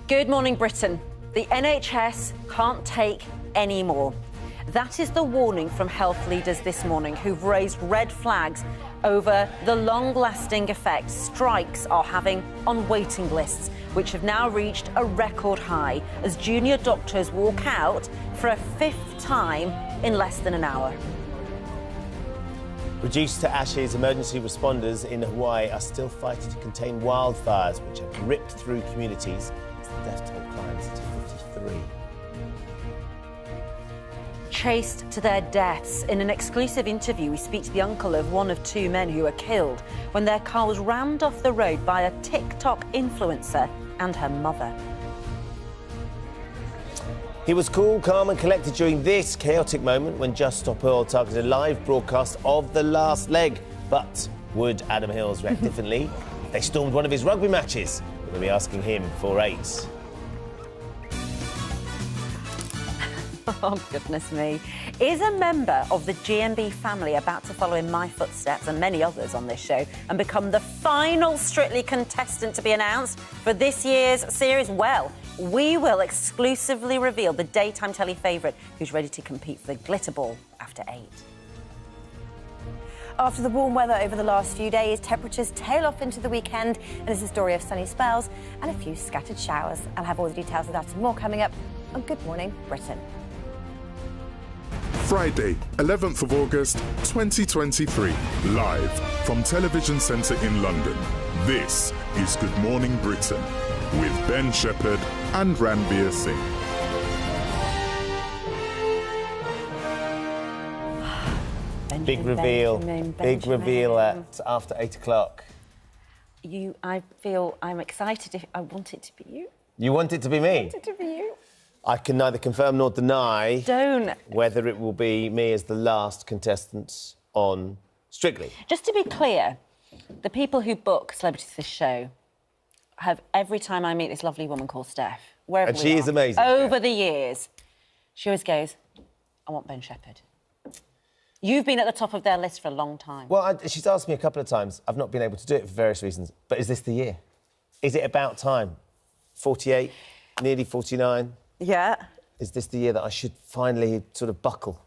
Good morning, Britain. The NHS can't take any more. That is the warning from health leaders this morning who've raised red flags over the long-lasting effect strikes are having on waiting lists, which have now reached a record high as junior doctors walk out for a fifth time in less than an hour. Reduced to ashes, emergency responders in Hawaii are still fighting to contain wildfires, which have ripped through communities as the death toll climbs to 53. Chased to their deaths. In an exclusive interview, we speak to the uncle of one of two men who were killed when their car was rammed off the road by a TikTok influencer and her mother. He was cool, calm and collected during this chaotic moment when Just Stop Oil targeted a live broadcast of the last leg. But would Adam Hills react differently? They stormed one of his rugby matches. We're going to be asking him for 8. Oh, goodness me. Is a member of the GMB family about to follow in my footsteps and many others on this show and become the final Strictly contestant to be announced for this year's series? Well, we will exclusively reveal the daytime telly favourite who's ready to compete for the glitter ball after 8. After the warm weather over the last few days, temperatures tail off into the weekend, and there's a story of sunny spells and a few scattered showers. I'll have all the details of that and more coming up on Good Morning Britain. Friday, 11th of August, 2023, live from Television Centre in London. This is Good Morning Britain with Ben Shephard and Ranvir Singh. Big reveal. Big reveal at after 8 o'clock. I'm excited. I want it to be you. You want it to be me? I want it to be you. I can neither confirm nor deny Don't. whether it will be me as the last contestant on Strictly. Just to be clear, the people who book celebrities for this show have, every time I meet this lovely woman called Steph, wherever And we she are, is amazing. over the years, she always goes, I want Ben Shephard. You've been at the top of their list for a long time. Well, she's asked me a couple of times. I've not been able to do it for various reasons. But is this the year? Is it about time? 48, nearly 49. Yeah. Is this the year that I should finally sort of buckle?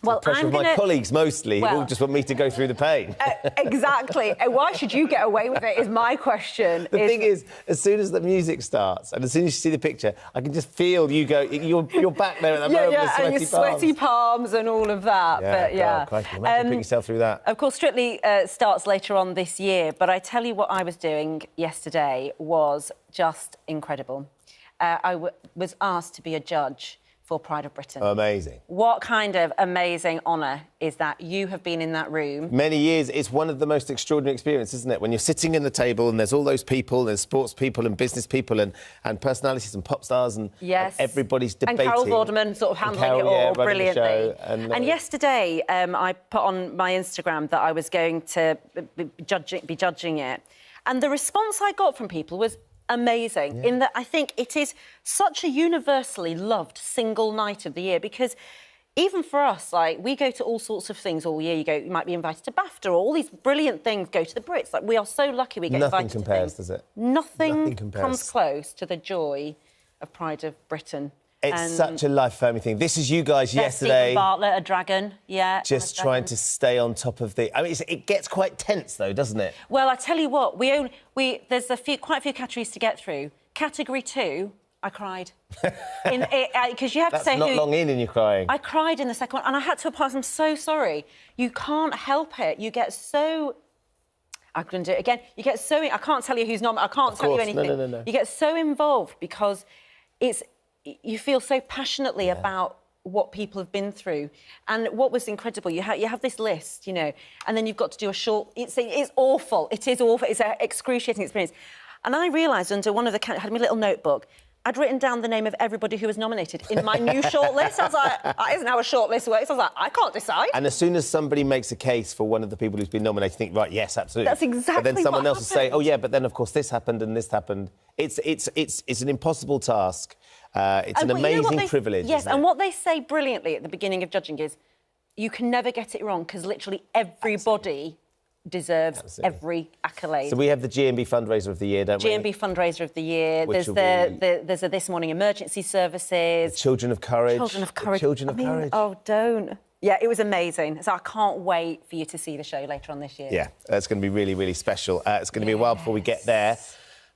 Well, the pressure of my colleagues mostly, who all just want me to go through the pain. Exactly. Why should you get away with it is my question. The thing is, as soon as the music starts and as soon as you see the picture, I can just feel you go, you're back there at that moment with and your sweaty palms and all of that. Imagine putting yourself through that. Of course, Strictly starts later on this year, but I tell you what I was doing yesterday was just incredible. I was asked to be a judge for Pride of Britain. Amazing. What kind of amazing honour is that? You have been in that room. Many years. It's one of the most extraordinary experiences, isn't it? When you're sitting in the table and there's all those people, there's sports people and business people and personalities and pop stars and everybody's debating. And Carol Vorderman sort of handling it all brilliantly. And yesterday, I put on my Instagram that I was going to be judging it. And the response I got from people was amazing, in that I think it is such a universally loved single night of the year, because even for us, like, we go to all sorts of things all year. You might be invited to BAFTA, or all these brilliant things go to the Brits. Like, we are so lucky we get invited to things. Nothing compares, does it? Nothing comes close to the joy of Pride of Britain. It's such a life-affirming thing. This is you guys yesterday. Stephen Bartlett, a dragon, just trying to stay on top of the... I mean, it gets quite tense, though, doesn't it? Well, I tell you what, there's quite a few categories to get through. Category 2, I cried. Because you have to say... That's not long in and you're crying. I cried in the second one, and I had to apologise. I'm so sorry. You can't help it. You get so... I'm going to do it again. You get so... I can't tell you who's not... I can't tell you anything. No. You get so involved because it's... You feel so passionately about what people have been through. And what was incredible, you have this list, you know, and then you've got to do a short... It's awful. It is awful. It's an excruciating experience. And I realised under one of the... I had my little notebook, I'd written down the name of everybody who was nominated in my new shortlist. I was like, that isn't how a shortlist works. I was like, I can't decide. And as soon as somebody makes a case for one of the people who's been nominated, you think, right, yes, absolutely. That's exactly But then someone else will say, happened. oh, yeah, but then, of course, this happened and this happened. It's an impossible task. It's an amazing privilege. Yes, isn't it? and what they say brilliantly at the beginning of judging is you can never get it wrong because literally everybody deserves every accolade. So we have the GMB fundraiser of the year, don't we? GMB fundraiser of the year. There's a This Morning emergency services. The Children of Courage. Children of Courage. Children of Courage. Oh, don't. Yeah, it was amazing. So I can't wait for you to see the show later on this year. Yeah, it's going to be really, really special. It's going to be a while before we get there.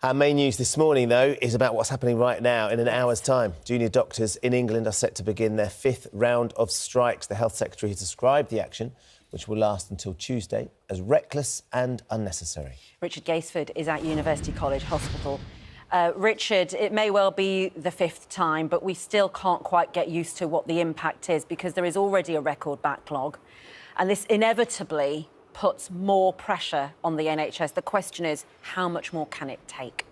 Our main news this morning, though, is about what's happening right now. In an hour's time, junior doctors in England are set to begin their 5th round of strikes. The Health Secretary has described the action, which will last until Tuesday, as reckless and unnecessary. Richard Gaisford is at University College Hospital. Richard, it may well be the 5th time, but we still can't quite get used to what the impact is because there is already a record backlog. And this inevitably puts more pressure on the NHS. The question is, how much more can it take?